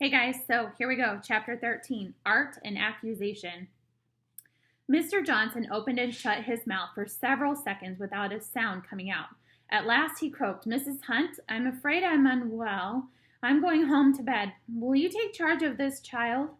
Hey guys, so here we go. Chapter 13 Art and Accusation. Mr. Johnson opened and shut his mouth for several seconds without a sound coming out. At last he croaked, "Mrs. Hunt, I'm afraid I'm unwell. I'm going home to bed. Will you take charge of this child?"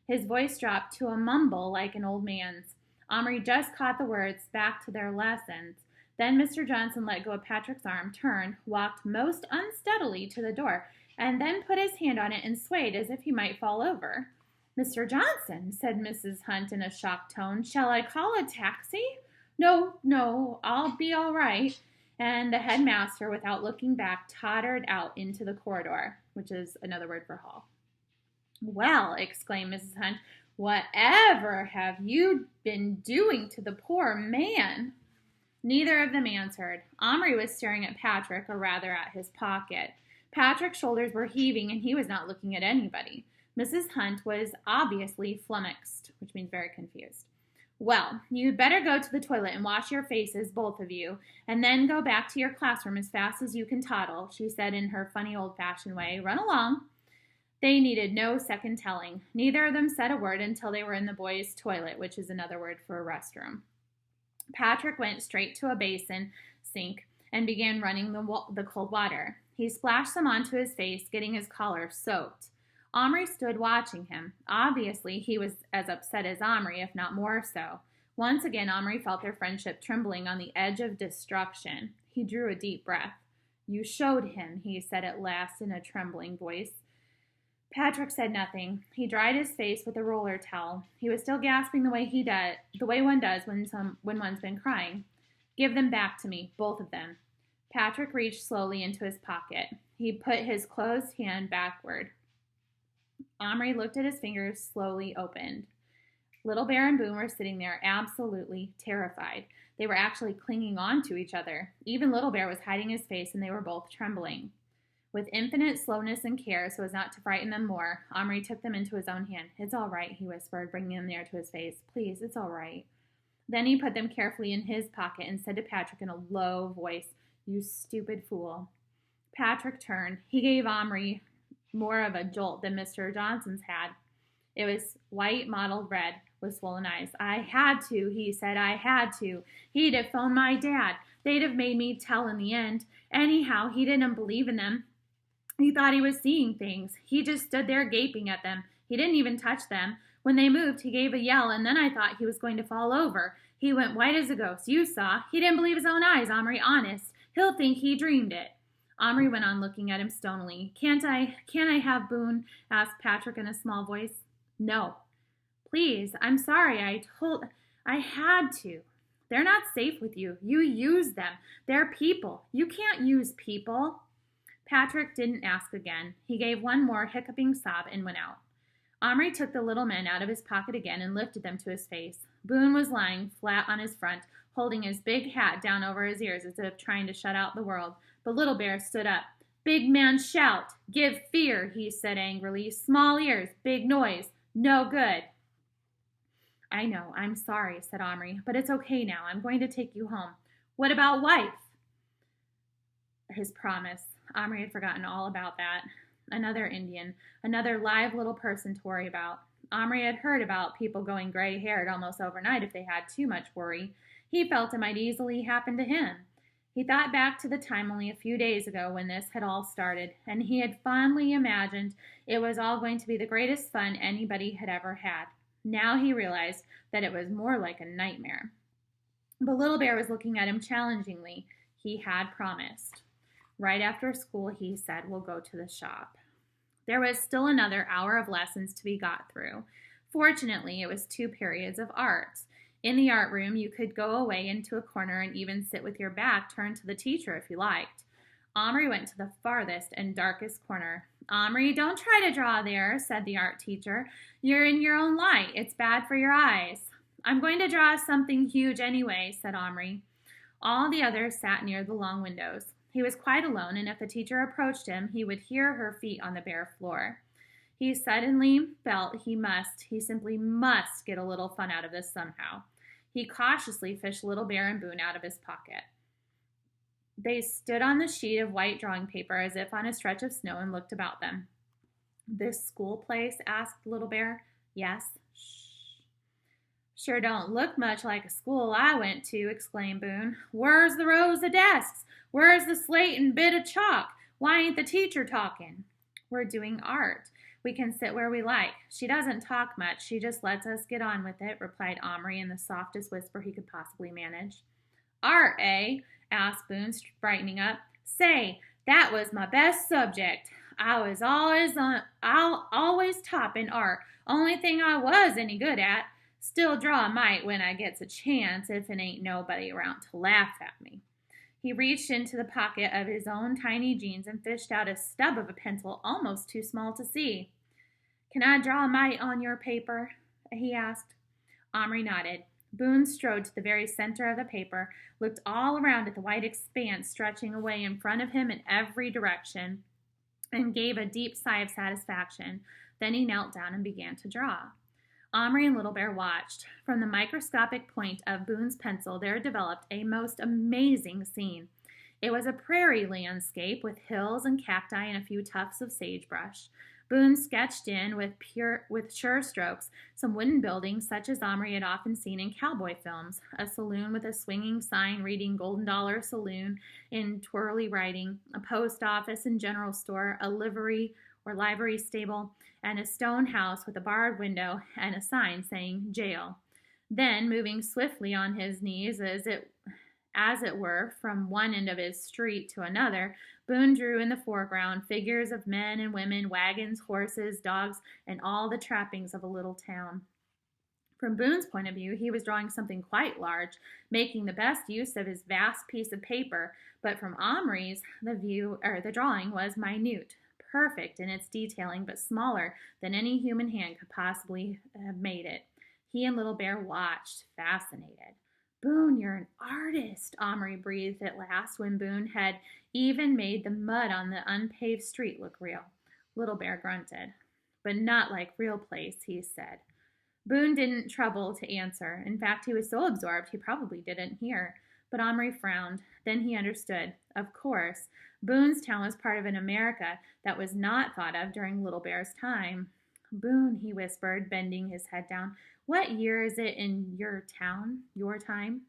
His voice dropped to a mumble like an old man's. Omri just caught the words, "back to their lessons." Then Mr. Johnson let go of Patrick's arm, turned, walked most unsteadily to the door, and then put his hand on it and swayed as if he might fall over. "Mr. Johnson," said Mrs. Hunt in a shocked tone, "shall I call a taxi?" "No, no, I'll be all right." And the headmaster, without looking back, tottered out into the corridor, which is another word for hall. "Well," exclaimed Mrs. Hunt, "whatever have you been doing to the poor man?" Neither of them answered. Omri was staring at Patrick, or rather at his pocket. Patrick's shoulders were heaving, and he was not looking at anybody. Mrs. Hunt was obviously flummoxed, which means very confused. "Well, you'd better go to the toilet and wash your faces, both of you, and then go back to your classroom as fast as you can toddle," she said in her funny old-fashioned way. "Run along." They needed no second telling. Neither of them said a word until they were in the boys' toilet, which is another word for a restroom. Patrick went straight to a basin sink and began running the cold water. He splashed some onto his face, getting his collar soaked. Omri stood watching him. Obviously, he was as upset as Omri, if not more so. Once again, Omri felt their friendship trembling on the edge of destruction. He drew a deep breath. "You showed him," he said at last in a trembling voice. Patrick said nothing. He dried his face with a roller towel. He was still gasping the way one does when one's been crying. "Give them back to me, both of them." Patrick reached slowly into his pocket. He put his closed hand backward. Omri looked at his fingers, slowly opened. Little Bear and Boone were sitting there, absolutely terrified. They were actually clinging on to each other. Even Little Bear was hiding his face, and they were both trembling. With infinite slowness and care, so as not to frighten them more, Omri took them into his own hand. "It's all right," he whispered, bringing them near to his face. "Please, it's all right." Then he put them carefully in his pocket and said to Patrick in a low voice, "You stupid fool." Patrick turned. He gave Omri more of a jolt than Mr. Johnson's had. It was white, mottled red, with swollen eyes. "I had to," he said. "I had to. He'd have phoned my dad. They'd have made me tell in the end. Anyhow, he didn't believe in them. He thought he was seeing things. He just stood there gaping at them. He didn't even touch them. When they moved, he gave a yell, and then I thought he was going to fall over. He went white as a ghost. You saw. He didn't believe his own eyes, Omri, honest. He'll think he dreamed it." Omri went on looking at him stonily. Can't I have Boone?" asked Patrick in a small voice. "No." "Please, I'm sorry. I had to. They're not safe with you. You use them. They're people. You can't use people." Patrick didn't ask again. He gave one more hiccuping sob and went out. Omri took the little men out of his pocket again and lifted them to his face. Boone was lying flat on his front, holding his big hat down over his ears as if trying to shut out the world. But Little Bear stood up. "Big man shout. Give fear," he said angrily. "Small ears. Big noise. No good." "I know. I'm sorry," said Omri. "But it's okay now. I'm going to take you home." "What about wife?" His promise. Omri had forgotten all about that. Another Indian, another live little person to worry about. Omri had heard about people going gray-haired almost overnight if they had too much worry. He felt it might easily happen to him. He thought back to the time only a few days ago when this had all started, and he had fondly imagined it was all going to be the greatest fun anybody had ever had. Now he realized that it was more like a nightmare. But Little Bear was looking at him challengingly. He had promised. Right after school, he said, "We'll go to the shop." There was still another hour of lessons to be got through. Fortunately, it was 2 periods of art. In the art room, you could go away into a corner and even sit with your back turned to the teacher if you liked. Omri went to the farthest and darkest corner. "Omri, don't try to draw there," said the art teacher. "You're in your own light. It's bad for your eyes." "I'm going to draw something huge anyway," said Omri. All the others sat near the long windows. He was quite alone, and if the teacher approached him, he would hear her feet on the bare floor. He suddenly felt he simply must get a little fun out of this somehow. He cautiously fished Little Bear and Boone out of his pocket. They stood on the sheet of white drawing paper as if on a stretch of snow and looked about them. This school place? Asked Little Bear. Yes. Shh. Sure don't look much like a school I went to, exclaimed Boone. Where's the rows of desks? Where's the slate and bit of chalk? Why ain't the teacher talking? We're doing art. We can sit where we like. She doesn't talk much. She just lets us get on with it, replied Omri in the softest whisper he could possibly manage. Art, eh? Asked Boone, brightening up. Say, that was my best subject. I'll always top in art. Only thing I was any good at. Still draw a mite when I gets a chance if it ain't nobody around to laugh at me. He reached into the pocket of his own tiny jeans and fished out a stub of a pencil almost too small to see. Can I draw a mite on your paper? He asked. Omri nodded. Boone strode to the very center of the paper, looked all around at the white expanse stretching away in front of him in every direction, and gave a deep sigh of satisfaction. Then he knelt down and began to draw. Omri and Little Bear watched. From the microscopic point of Boone's pencil, there developed a most amazing scene. It was a prairie landscape with hills and cacti and a few tufts of sagebrush. Boone sketched in with sure strokes some wooden buildings such as Omri had often seen in cowboy films, a saloon with a swinging sign reading Golden Dollar Saloon in twirly writing, a post office and general store, a livery stable, and a stone house with a barred window and a sign saying jail. Then, moving swiftly on his knees as it were, from one end of his street to another, Boone drew in the foreground figures of men and women, wagons, horses, dogs, and all the trappings of a little town. From Boone's point of view, he was drawing something quite large, making the best use of his vast piece of paper, but from Omri's, the drawing was minute, perfect in its detailing, but smaller than any human hand could possibly have made it. He and Little Bear watched, fascinated. Boone, you're an artist, Omri breathed at last, when Boone had even made the mud on the unpaved street look real. Little Bear grunted. But not like real place, he said. Boone didn't trouble to answer. In fact, he was so absorbed he probably didn't hear. But Omri frowned. Then he understood. Of course, Boone's town was part of an America that was not thought of during Little Bear's time. Boone, he whispered, bending his head down. What year is it in your town, your time?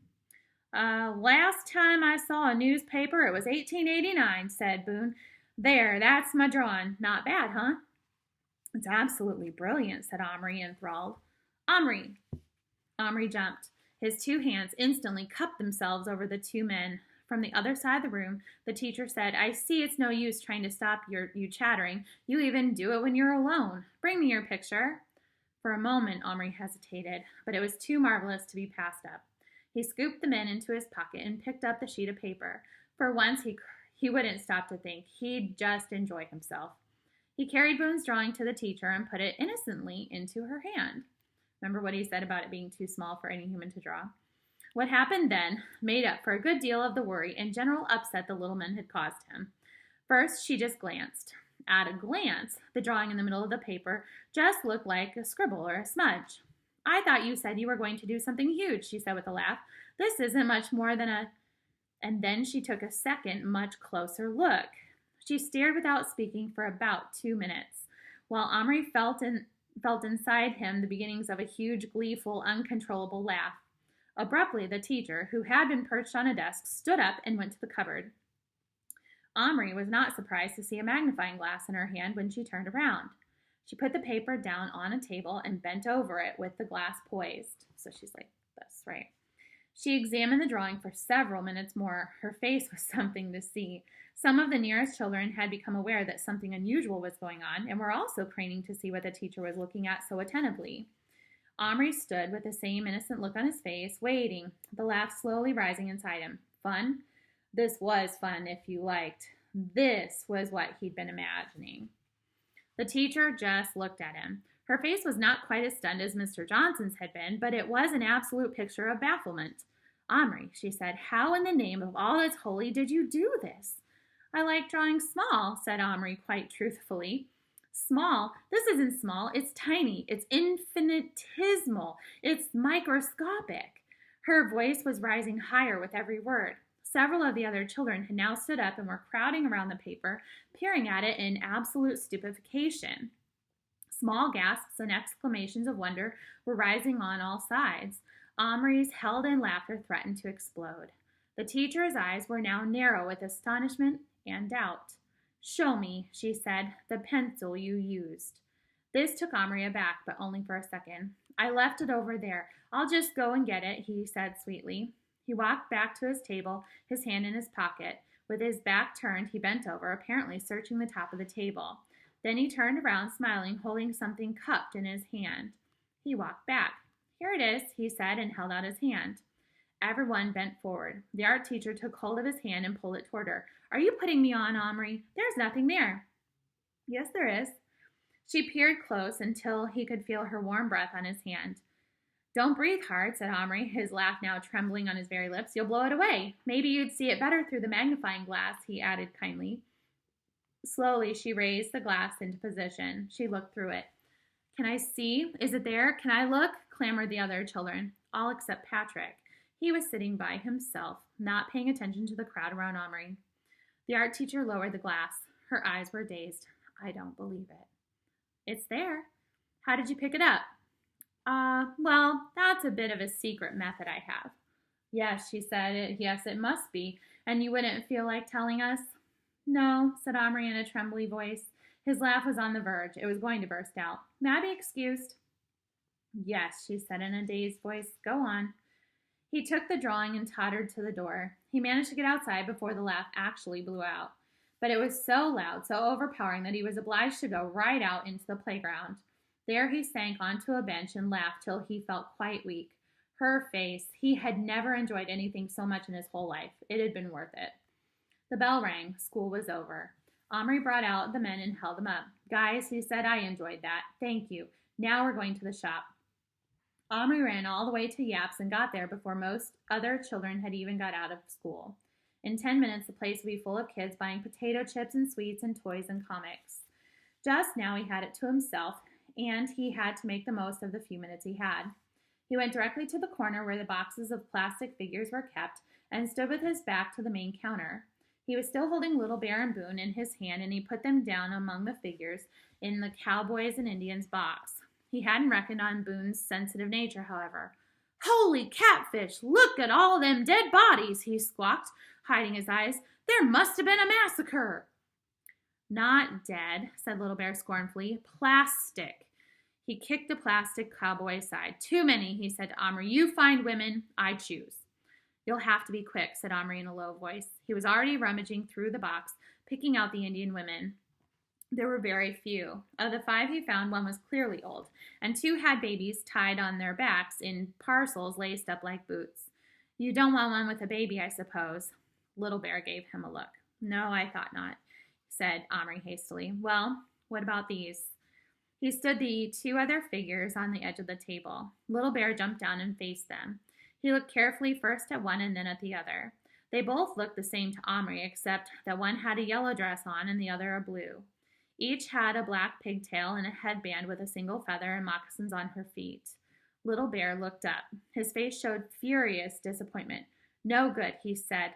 Last time I saw a newspaper, it was 1889, said Boone. There, that's my drawing. Not bad, huh? It's absolutely brilliant, said Omri, enthralled. Omri! Omri jumped. His two hands instantly cupped themselves over the two men. From the other side of the room, the teacher said, I see it's no use trying to stop you chattering. You even do it when you're alone. Bring me your picture. For a moment, Omri hesitated, but it was too marvelous to be passed up. He scooped the men into his pocket and picked up the sheet of paper. For once, he wouldn't stop to think. He'd just enjoy himself. He carried Boone's drawing to the teacher and put it innocently into her hand. Remember what he said about it being too small for any human to draw? What happened then made up for a good deal of the worry and general upset the little men had caused him. First, she just glanced. At a glance, the drawing in the middle of the paper just looked like a scribble or a smudge. I thought you said you were going to do something huge, she said with a laugh. This isn't much more than a... And then she took a second, much closer look. She stared without speaking for about 2 minutes, while Omri felt inside him the beginnings of a huge, gleeful, uncontrollable laugh. Abruptly, the teacher, who had been perched on a desk, stood up and went to the cupboard. Omri was not surprised to see a magnifying glass in her hand when she turned around. She put the paper down on a table and bent over it with the glass poised. So she's like this, right? She examined the drawing for several minutes more. Her face was something to see. Some of the nearest children had become aware that something unusual was going on and were also craning to see what the teacher was looking at so attentively. Omri stood with the same innocent look on his face, waiting, the laugh slowly rising inside him. Fun? This was fun, if you liked. This was what he'd been imagining. The teacher just looked at him. Her face was not quite as stunned as Mr. Johnson's had been, but it was an absolute picture of bafflement. Omri, she said, how in the name of all that's holy did you do this? I like drawing small, said Omri quite truthfully. Small? This isn't small. It's tiny. It's infinitesimal. It's microscopic. Her voice was rising higher with every word. Several of the other children had now stood up and were crowding around the paper, peering at it in absolute stupefaction. Small gasps and exclamations of wonder were rising on all sides. Omri's held-in laughter threatened to explode. The teacher's eyes were now narrow with astonishment and doubt. "Show me," she said, "the pencil you used." This took Omri aback, but only for a second. "I left it over there. I'll just go and get it," he said sweetly. He walked back to his table, his hand in his pocket. With his back turned, he bent over, apparently searching the top of the table. Then he turned around, smiling, holding something cupped in his hand. He walked back. "Here it is," he said, and held out his hand. Everyone bent forward. The art teacher took hold of his hand and pulled it toward her. "Are you putting me on, Omri? There's nothing there." "Yes, there is." She peered close until he could feel her warm breath on his hand. "Don't breathe hard," said Omri, his laugh now trembling on his very lips. "You'll blow it away. Maybe you'd see it better through the magnifying glass," he added kindly. Slowly, she raised the glass into position. She looked through it. "Can I see? Is it there? Can I look?" clamored the other children, all except Patrick. He was sitting by himself, not paying attention to the crowd around Omri. The art teacher lowered the glass. Her eyes were dazed. "I don't believe it." "It's there." "How did you pick it up?" Well, that's a bit of a secret method I have." "Yes," she said. "Yes, it must be. And you wouldn't feel like telling us?" "No," said Omri in a trembly voice. His laugh was on the verge. It was going to burst out. "May I be excused?" "Yes," she said in a dazed voice. "Go on." He took the drawing and tottered to the door. He managed to get outside before the laugh actually blew out. But it was so loud, so overpowering, that he was obliged to go right out into the playground. There he sank onto a bench and laughed till he felt quite weak. Her face. He had never enjoyed anything so much in his whole life. It had been worth it. The bell rang. School was over. Omri brought out the men and held them up. "Guys," he said, "I enjoyed that. Thank you. Now we're going to the shop." Omri ran all the way to Yap's and got there before most other children had even got out of school. In 10 minutes, the place would be full of kids buying potato chips and sweets and toys and comics. Just now he had it to himself, and he had to make the most of the few minutes he had. He went directly to the corner where the boxes of plastic figures were kept and stood with his back to the main counter. He was still holding Little Bear and Boone in his hand, and he put them down among the figures in the Cowboys and Indians box. He hadn't reckoned on Boone's sensitive nature, however. "Holy catfish! Look at all them dead bodies!" he squawked, hiding his eyes. "There must have been a massacre." "Not dead," said Little Bear scornfully. "Plastic." He kicked the plastic cowboy aside. "Too many," he said to Omri. "You find women. I choose." "You'll have to be quick," said Omri in a low voice. He was already rummaging through the box, picking out the Indian women. There were very few. Of the 5 he found, 1 was clearly old, and 2 had babies tied on their backs in parcels laced up like boots. "You don't want one with a baby, I suppose?" Little Bear gave him a look. "No, I thought not," said Omri hastily. "Well, what about these?" He stood the 2 other figures on the edge of the table. Little Bear jumped down and faced them. He looked carefully first at one and then at the other. They both looked the same to Omri, except that one had a yellow dress on and the other a blue. Each had a black pigtail and a headband with a single feather and moccasins on her feet. Little Bear looked up. His face showed furious disappointment. "No good," he said.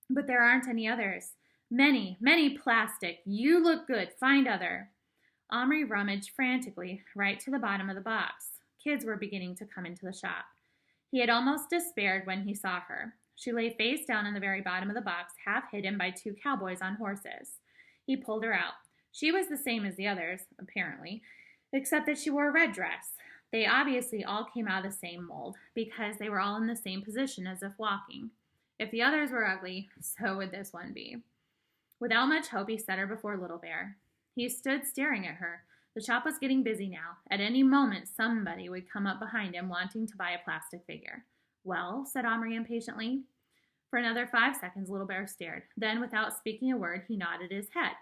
"But there aren't any others." "Many, many plastic. You look good. Find other." Omri rummaged frantically right to the bottom of the box. Kids were beginning to come into the shop. He had almost despaired when he saw her. She lay face down in the very bottom of the box, half hidden by 2 cowboys on horses. He pulled her out. She was the same as the others, apparently, except that she wore a red dress. They obviously all came out of the same mold, because they were all in the same position as if walking. If the others were ugly, so would this one be. Without much hope, he set her before Little Bear. He stood staring at her. The shop was getting busy now. At any moment, somebody would come up behind him wanting to buy a plastic figure. "Well," said Omri impatiently. For another 5 seconds, Little Bear stared. Then, without speaking a word, he nodded his head.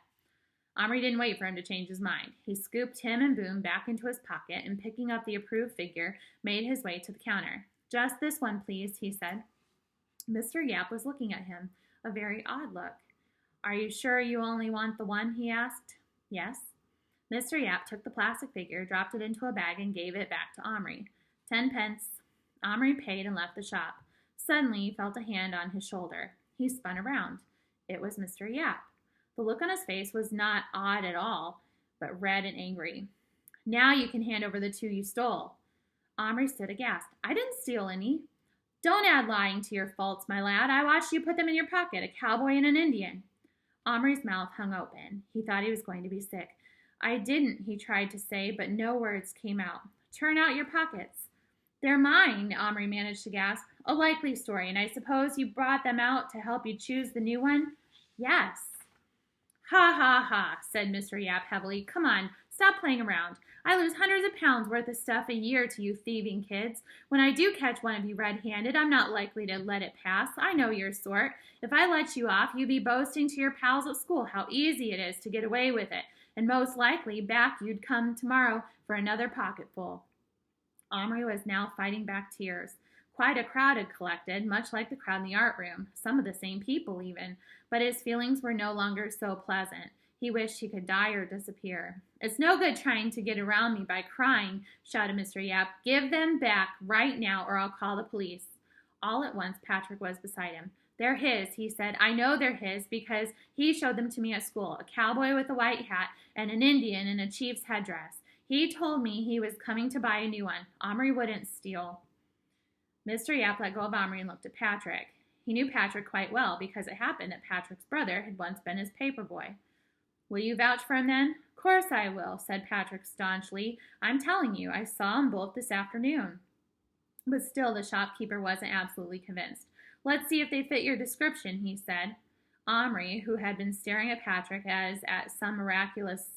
Omri didn't wait for him to change his mind. He scooped him and Boone back into his pocket and, picking up the approved figure, made his way to the counter. "Just this one, please," he said. Mr. Yap was looking at him, a very odd look. "Are you sure you only want the one?" he asked. "Yes." Mr. Yap took the plastic figure, dropped it into a bag, and gave it back to Omri. 10 pence. Omri paid and left the shop. Suddenly, he felt a hand on his shoulder. He spun around. It was Mr. Yap. The look on his face was not odd at all, but red and angry. Now you can hand over the 2 you stole. Omri stood aghast. I didn't steal any. Don't add lying to your faults, my lad. I watched you put them in your pocket, a cowboy and an Indian. Omri's mouth hung open. He thought he was going to be sick. I didn't, he tried to say, but no words came out. Turn out your pockets. They're mine, Omri managed to gasp. A likely story, and I suppose you brought them out to help you choose the new one? Yes. Ha ha ha, said Mr. Yap heavily. Come on, stop playing around. I lose hundreds of pounds worth of stuff a year to you thieving kids. When I do catch one of you red-handed, I'm not likely to let it pass. I know your sort. If I let you off, you'd be boasting to your pals at school how easy it is to get away with it, and most likely back you'd come tomorrow for another pocketful. Omri was now fighting back tears. Quite a crowd had collected, much like the crowd in the art room, some of the same people even, but his feelings were no longer so pleasant. He wished he could die or disappear. It's no good trying to get around me by crying, shouted Mr. Yap. Give them back right now or I'll call the police. All at once, Patrick was beside him. They're his, he said. I know they're his because he showed them to me at school, a cowboy with a white hat and an Indian in a chief's headdress. He told me he was coming to buy a new one. Omri wouldn't steal. Mr. Yap let go of Omri and looked at Patrick. He knew Patrick quite well because it happened that Patrick's brother had once been his paper boy. Will you vouch for him then? Of course I will, said Patrick staunchly. I'm telling you, I saw them both this afternoon. But still the shopkeeper wasn't absolutely convinced. Let's see if they fit your description, he said. Omri, who had been staring at Patrick as at some miraculous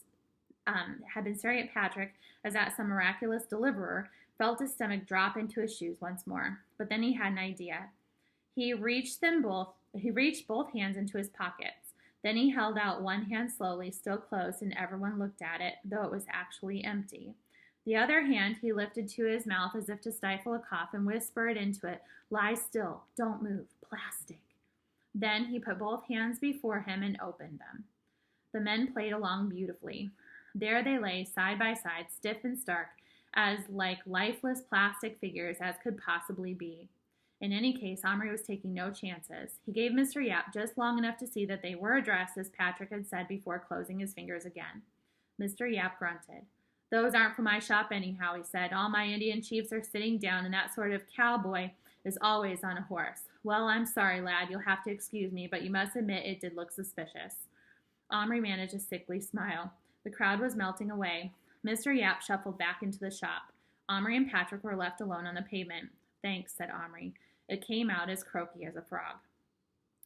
deliverer, felt his stomach drop into his shoes once more. But then he had an idea. He reached both hands into his pockets. Then he held out one hand slowly, still closed, and everyone looked at it, though it was actually empty. The other hand he lifted to his mouth as if to stifle a cough and whispered into it, Lie still, don't move, plastic. Then he put both hands before him and opened them. The men played along beautifully. There they lay, side by side, stiff and stark, as like lifeless plastic figures as could possibly be. In any case, Omri was taking no chances. He gave Mr. Yap just long enough to see that they were addressed as Patrick had said before closing his fingers again. Mr. Yap grunted. Those aren't for my shop anyhow, he said. All my Indian chiefs are sitting down, and that sort of cowboy is always on a horse. Well, I'm sorry, lad. You'll have to excuse me, but you must admit it did look suspicious. Omri managed a sickly smile. The crowd was melting away. Mr. Yap shuffled back into the shop. Omri and Patrick were left alone on the pavement. Thanks, said Omri. It came out as croaky as a frog.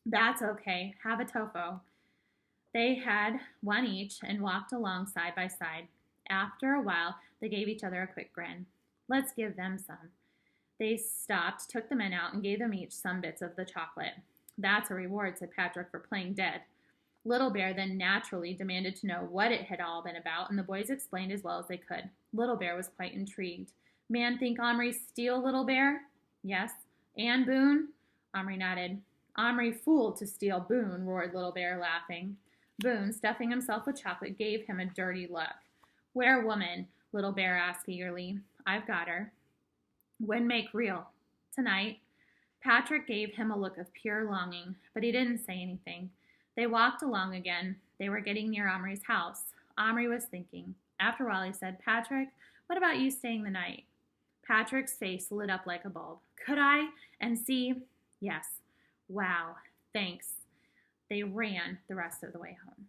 That's okay. Have a tofu. They had one each and walked along side by side. After a while, they gave each other a quick grin. Let's give them some. They stopped, took the men out, and gave them each some bits of the chocolate. That's a reward, said Patrick, for playing dead. Little Bear then naturally demanded to know what it had all been about, and the boys explained as well as they could. Little Bear was quite intrigued. Man think Omri steal, Little Bear? Yes. And Boone? Omri nodded. Omri fooled to steal Boone, roared Little Bear, laughing. Boone, stuffing himself with chocolate, gave him a dirty look. Where woman? Little Bear asked eagerly. I've got her. When make real? Tonight. Patrick gave him a look of pure longing, but he didn't say anything. They walked along again. They were getting near Omri's house. Omri was thinking. After a while he said, Patrick, what about you staying the night? Patrick's face lit up like a bulb. Could I? And see? Yes. Wow. Thanks. They ran the rest of the way home.